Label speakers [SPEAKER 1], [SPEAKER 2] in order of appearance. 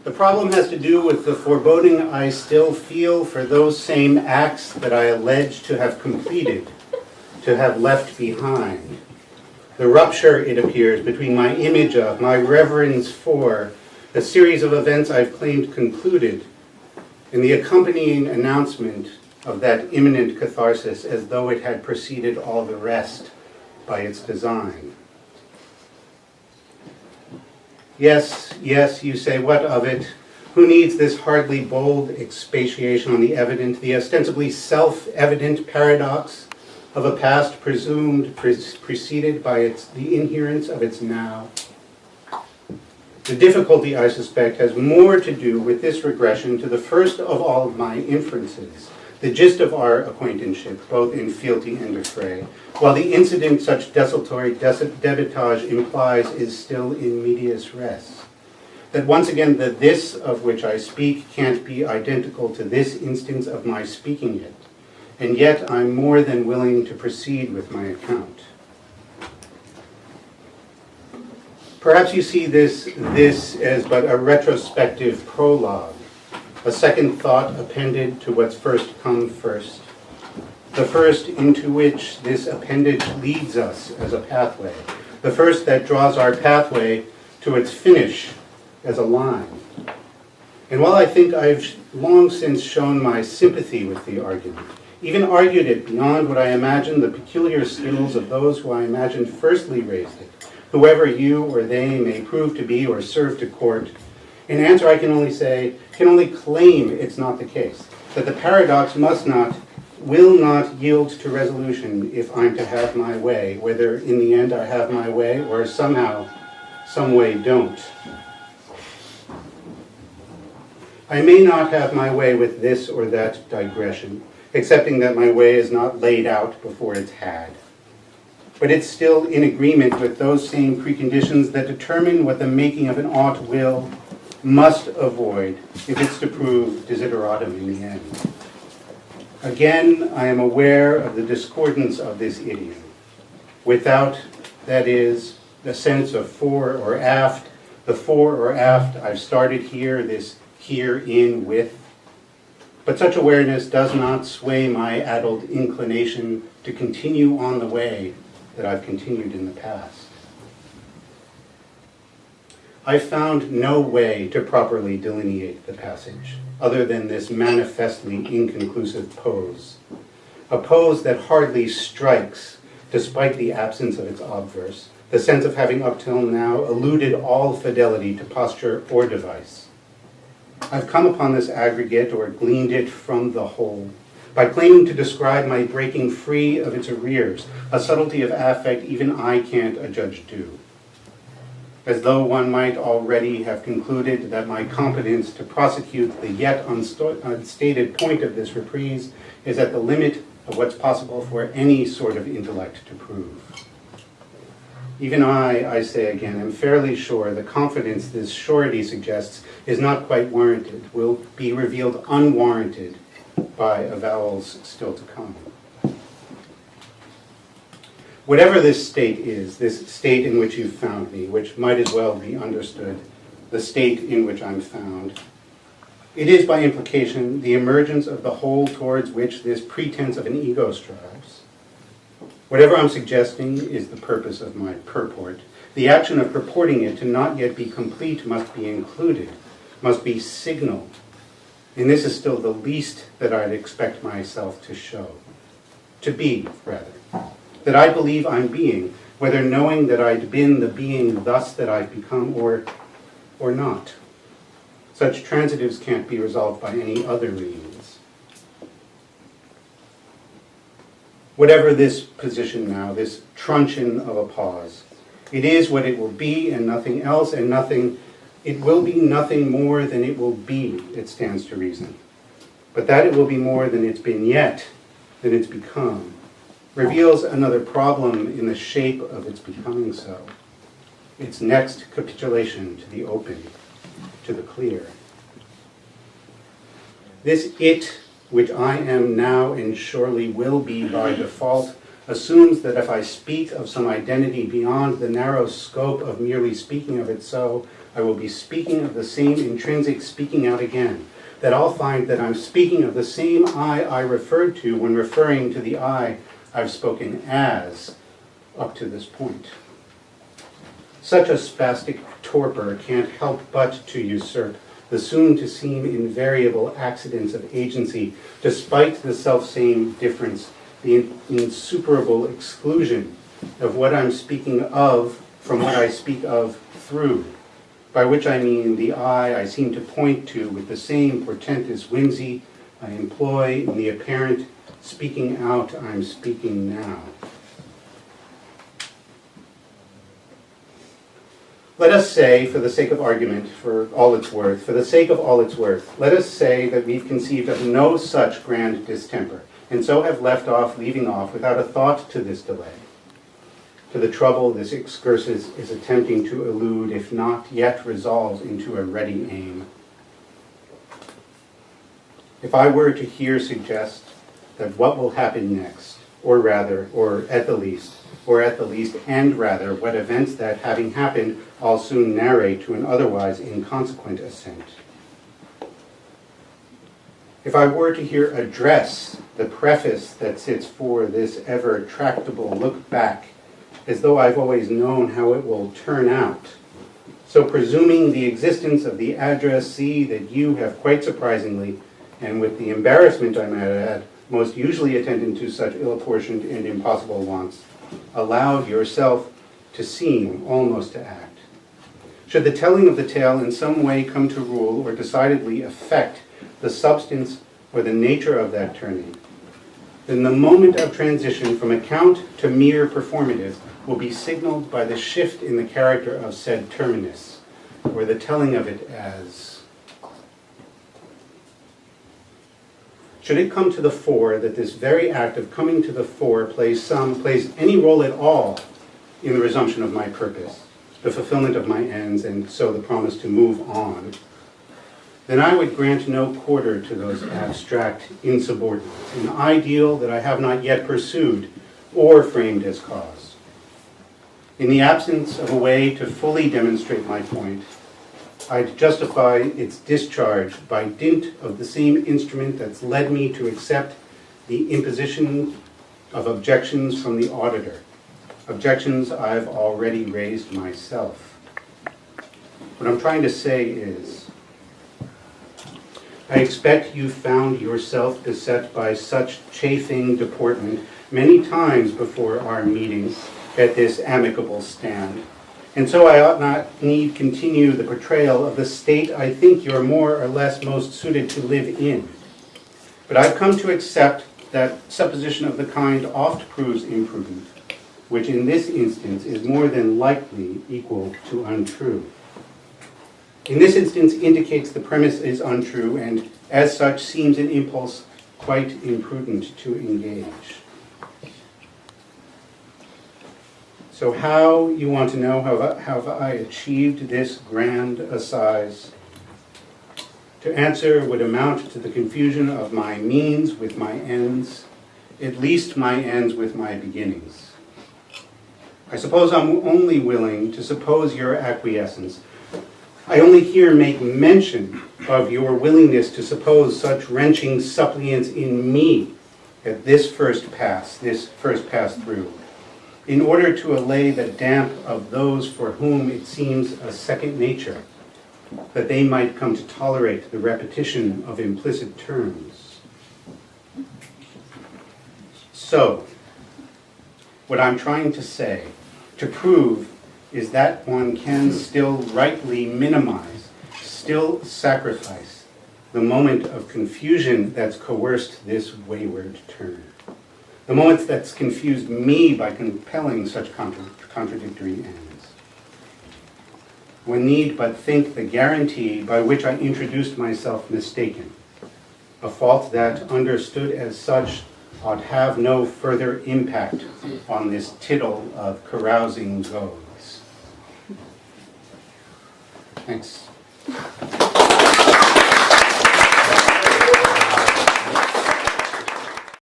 [SPEAKER 1] The problem has to do with the foreboding I still feel for those same acts that I allege to have completed, to have left behind. The rupture, it appears, between my image of, my reverence for, a series of events I've claimed concluded, and the accompanying announcement of that imminent catharsis as though it had preceded all the rest by its design. Yes, yes, you say, what of it? Who needs this hardly bold expatiation on the evident, the ostensibly self-evident paradox of a past presumed preceded by the inherence of its now? The difficulty, I suspect, has more to do with this regression to the first of all of my inferences, the gist of our acquaintanceship, both in fealty and affray, while the incident such desultory debitage implies is still in medias res. That once again the this of which I speak can't be identical to this instance of my speaking it, and yet I'm more than willing to proceed with my account. Perhaps you see this as but a retrospective prologue, a second thought appended to what's first come first, the first into which this appendage leads us as a pathway, the first that draws our pathway to its finish as a line. And while I think I've long since shown my sympathy with the argument, even argued it beyond what I imagine the peculiar skills of those who I imagine firstly raised it, whoever you or they may prove to be or serve to court, in answer I can only say, can only claim it's not the case, that the paradox will not yield to resolution if I'm to have my way, whether in the end I have my way or somehow, some way don't. I may not have my way with this or that digression, excepting that my way is not laid out before it's had. But it's still in agreement with those same preconditions that determine what the making of an ought will, must avoid if it's to prove desideratum in the end. Again, I am aware of the discordance of this idiom. Without, that is, the sense of fore or aft, the fore or aft, I've started here, this here in with. But such awareness does not sway my addled inclination to continue on the way that I've continued in the past. I found no way to properly delineate the passage, other than this manifestly inconclusive pose, a pose that hardly strikes, despite the absence of its obverse, the sense of having up till now eluded all fidelity to posture or device. I've come upon this aggregate or gleaned it from the whole, by claiming to describe my breaking free of its arrears, a subtlety of affect even I can't adjudge due. As though one might already have concluded that my competence to prosecute the yet unstated point of this reprise is at the limit of what's possible for any sort of intellect to prove. Even I say again, am fairly sure the confidence this surety suggests is not quite warranted, will be revealed unwarranted by avowals still to come. Whatever this state is, this state in which you've found me, which might as well be understood, the state in which I'm found, it is by implication the emergence of the whole towards which this pretense of an ego strives. Whatever I'm suggesting is the purpose of my purport. The action of purporting it to not yet be complete must be included, must be signaled. And this is still the least that I'd expect myself to show. To be, rather. That I believe I'm being, whether knowing that I'd been the being thus that I've become or not. Such transitives can't be resolved by any other means. Whatever this position now, this truncheon of a pause, it is what it will be and nothing else, and it will be nothing more than it will be, it stands to reason. But that it will be more than it's been yet, than it's become, reveals another problem in the shape of its becoming so. Its next capitulation to the open, to the clear. This it, which I am now and surely will be by default, assumes that if I speak of some identity beyond the narrow scope of merely speaking of it so, I will be speaking of the same intrinsic speaking out again, that I'll find that I'm speaking of the same I referred to when referring to the I I've spoken as up to this point. Such a spastic torpor can't help but to usurp the soon-to-seem invariable accidents of agency, despite the self-same difference, the insuperable exclusion of what I'm speaking of from what I speak of through, by which I mean the I seem to point to with the same portentous whimsy I employ in the apparent speaking out I'm speaking now. Let us say, for the sake of argument, for the sake of all it's worth, let us say that we've conceived of no such grand distemper, and so have leaving off, without a thought to this delay, to the trouble this excursus is attempting to elude, if not yet resolve into a ready aim. If I were to here suggest that what will happen next, or at the least, and rather, what events that, having happened, I'll soon narrate to an otherwise inconsequent assent. If I were to here address the preface that sits for this ever tractable look back, as though I've always known how it will turn out, so presuming the existence of the addressee that you have quite surprisingly, and with the embarrassment I might add, most usually attendant to such ill-apportioned and impossible wants, allowed yourself to seem almost to act. Should the telling of the tale in some way come to rule or decidedly affect the substance or the nature of that turning, then the moment of transition from account to mere performative will be signaled by the shift in the character of said terminus, or the telling of it as. Should it come to the fore that this very act of coming to the fore plays any role at all in the resumption of my purpose, the fulfillment of my ends, and so the promise to move on, then I would grant no quarter to those abstract insubordinates, an ideal that I have not yet pursued or framed as cause. In the absence of a way to fully demonstrate my point, I'd justify its discharge by dint of the same instrument that's led me to accept the imposition of objections from the auditor, objections I've already raised myself. What I'm trying to say is, I expect you found yourself beset by such chafing deportment many times before our meeting at this amicable stand, and so I ought not need continue the portrayal of the state I think you're more or less most suited to live in. But I've come to accept that supposition of the kind oft proves imprudent, which in this instance is more than likely equal to untrue. In this instance indicates the premise is untrue, and as such seems an impulse quite imprudent to engage. So how, you want to know, have I achieved this grand assize? To answer would amount to the confusion of my means with my ends, at least my ends with my beginnings. I suppose I'm only willing to suppose your acquiescence. I only here make mention of your willingness to suppose such wrenching suppliance in me at this first pass through, in order to allay the damp of those for whom it seems a second nature, that they might come to tolerate the repetition of implicit terms. So, what I'm trying to say, to prove, is that one can still rightly minimize, still sacrifice, the moment of confusion that's coerced this wayward turn. The moment that's confused me by compelling such contradictory ends. One need but think the guarantee by which I introduced myself mistaken, a fault that, understood as such, ought have no further impact on this tittle of carousing goes. Thanks.